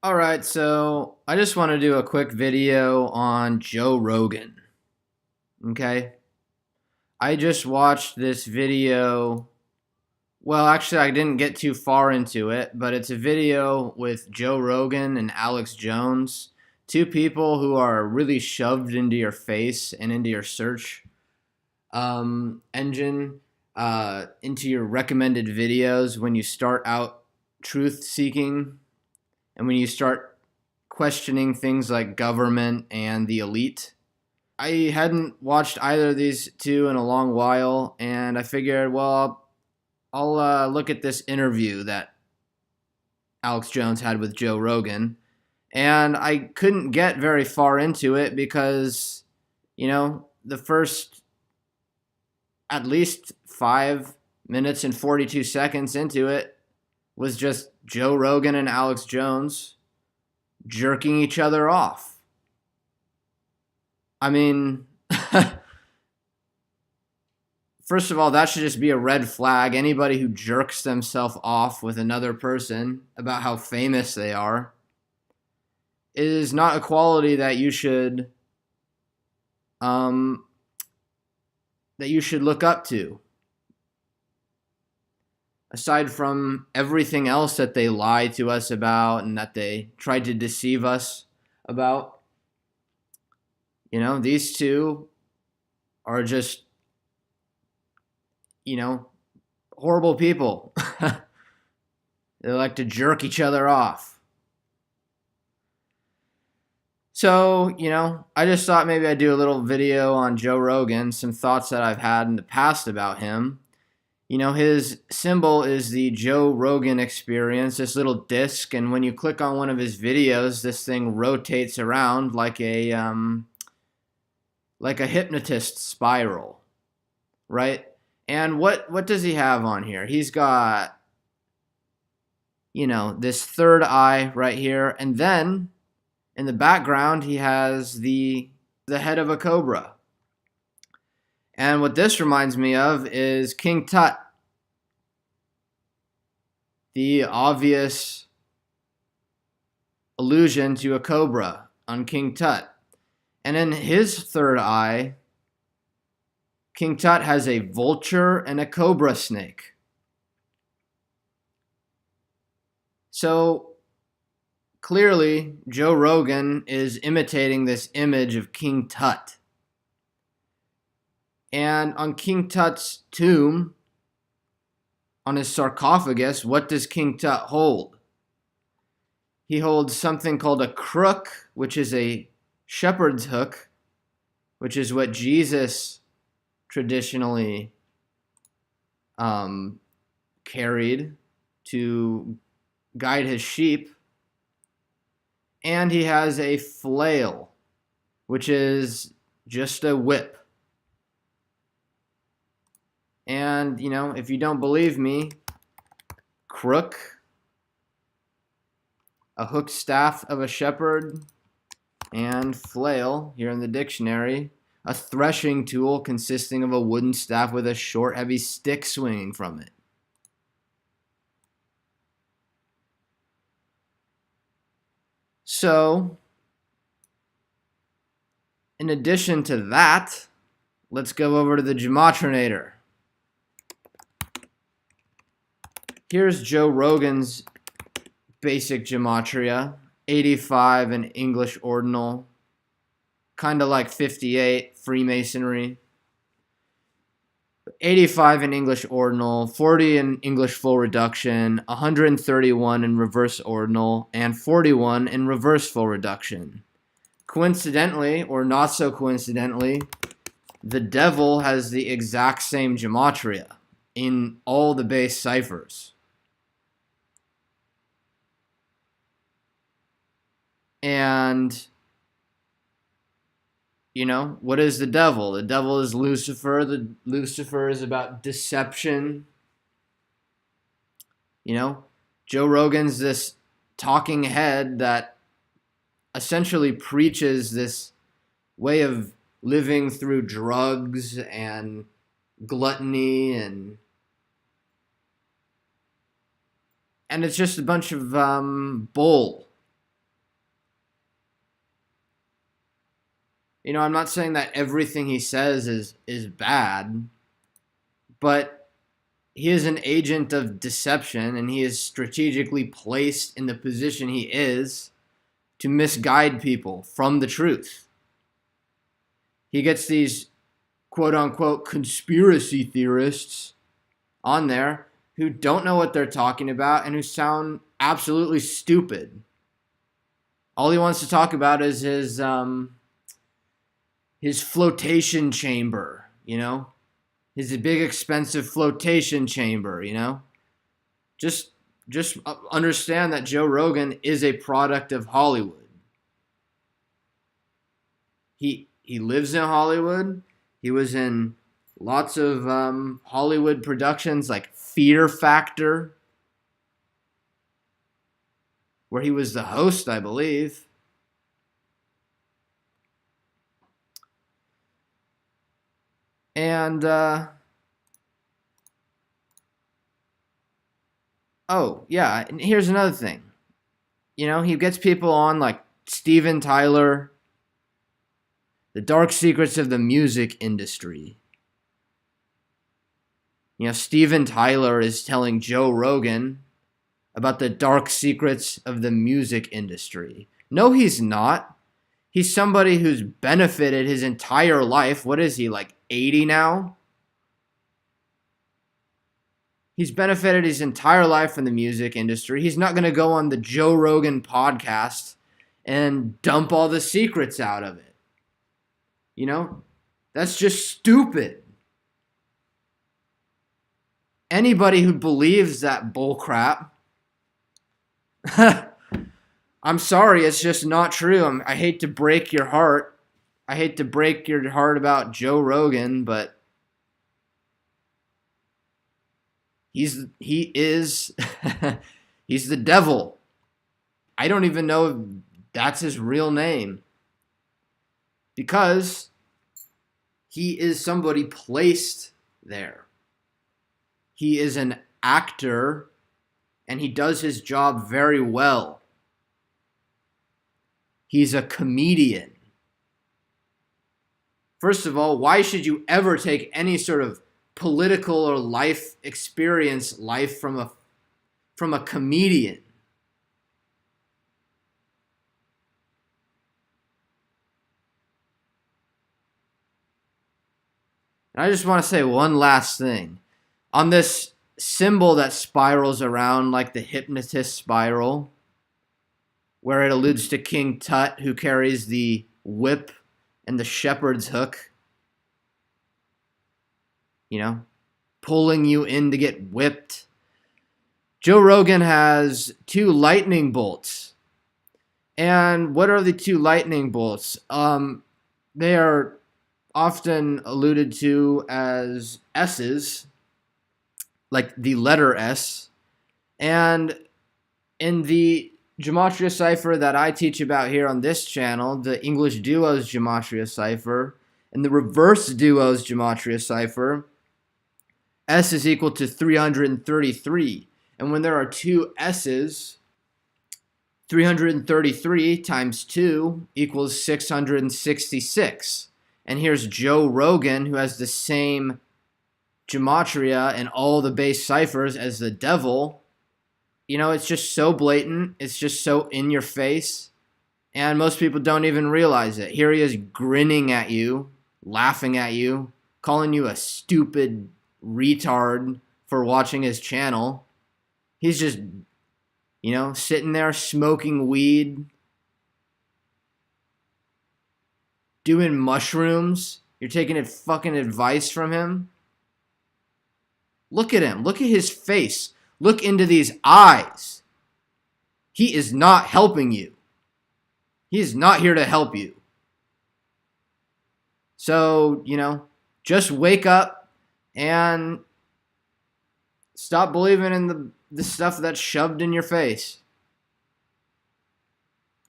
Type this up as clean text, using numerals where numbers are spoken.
All right, so I just want to do a quick video on Joe Rogan. Okay. I just watched this video. Well, actually, I didn't get too far into it, but it's a video with Joe Rogan and Alex Jones, two people who are really shoved into your face and into your search engine, into your recommended videos when you start out truth seeking and when you start questioning things like government and the elite. I hadn't watched either of these two in a long while, and I figured, well, I'll look at this interview that Alex Jones had with Joe Rogan, and I couldn't get very far into it because, the first at least 5 minutes and 42 seconds into it was just Joe Rogan and Alex Jones jerking each other off. I mean, first of all, that should just be a red flag. Anybody who jerks themselves off with another person about how famous they are is not a quality that you should um, look up to. Aside from everything else that they lie to us about and that they tried to deceive us about, these two are just, horrible people. They like to jerk each other off. So, I just thought maybe I'd do a little video on Joe Rogan, some thoughts that I've had in the past about him. His symbol is the Joe Rogan Experience, this little disc, and when you click on one of his videos, this thing rotates around like a hypnotist spiral, right? And what does he have on here? He's got, this third eye right here, and then in the background he has the head of a cobra. And what this reminds me of is King Tut, the obvious allusion to a cobra on King Tut. And in his third eye, King Tut has a vulture and a cobra snake. So clearly, Joe Rogan is imitating this image of King Tut. And on King Tut's tomb, on his sarcophagus, what does King Tut hold? He holds something called a crook, which is a shepherd's hook, which is what Jesus traditionally carried to guide his sheep. And he has a flail, which is just a whip. And, if you don't believe me, crook, a hooked staff of a shepherd, and flail, here in the dictionary, a threshing tool consisting of a wooden staff with a short, heavy stick swinging from it. So, in addition to that, let's go over to the Gematrinator. Here's Joe Rogan's basic gematria, 85 in English Ordinal, kind of like 58 Freemasonry, 85 in English Ordinal, 40 in English Full Reduction, 131 in Reverse Ordinal, and 41 in Reverse Full Reduction. Coincidentally, or not so coincidentally, the devil has the exact same gematria in all the base ciphers. And, what is the devil? The devil is Lucifer. Lucifer is about deception. Joe Rogan's this talking head that essentially preaches this way of living through drugs and gluttony and it's just a bunch of bull. I'm not saying that everything he says is bad, but he is an agent of deception, and he is strategically placed in the position he is to misguide people from the truth. He gets these quote-unquote conspiracy theorists on there who don't know what they're talking about and who sound absolutely stupid. All he wants to talk about is his flotation chamber, his big expensive flotation chamber, Just understand that Joe Rogan is a product of Hollywood. He lives in Hollywood. He was in lots of Hollywood productions like Fear Factor, where he was the host, I believe. And, oh, yeah, and here's another thing. He gets people on like Steven Tyler, the dark secrets of the music industry. Steven Tyler is telling Joe Rogan about the dark secrets of the music industry. No, he's not. He's somebody who's benefited his entire life. What is he, like 80 now? He's benefited his entire life from the music industry. He's not going to go on the Joe Rogan podcast and dump all the secrets out of it. That's just stupid. Anybody who believes that bullcrap, I'm sorry, it's just not true. I hate to break your heart. I hate to break your heart about Joe Rogan, but he is he's the devil. I don't even know if that's his real name, because he is somebody placed there. He is an actor, and he does his job very well. He's a comedian. First of all, why should you ever take any sort of political or life experience from a comedian? And I just want to say one last thing. On this symbol that spirals around like the hypnotist spiral, where it alludes to King Tut, who carries the whip and the shepherd's hook, pulling you in to get whipped. Joe Rogan has 2 lightning bolts. And what are the 2 lightning bolts? They are often alluded to as S's, like the letter S. And in the Gematria Cypher that I teach about here on this channel, the English Duos Gematria Cypher, and the Reverse Duos Gematria Cypher, S is equal to 333. And when there are 2 S's, 333 times 2 equals 666. And here's Joe Rogan, who has the same gematria and all the base ciphers as the devil. It's just so blatant. It's just so in your face. And most people don't even realize it. Here he is grinning at you, laughing at you, calling you a stupid retard for watching his channel. He's just, sitting there smoking weed, doing mushrooms. You're taking fucking advice from him. Look at him. Look at his face. Look into these eyes. He is not helping you. He is not here to help you. So, just wake up and stop believing in the stuff that's shoved in your face.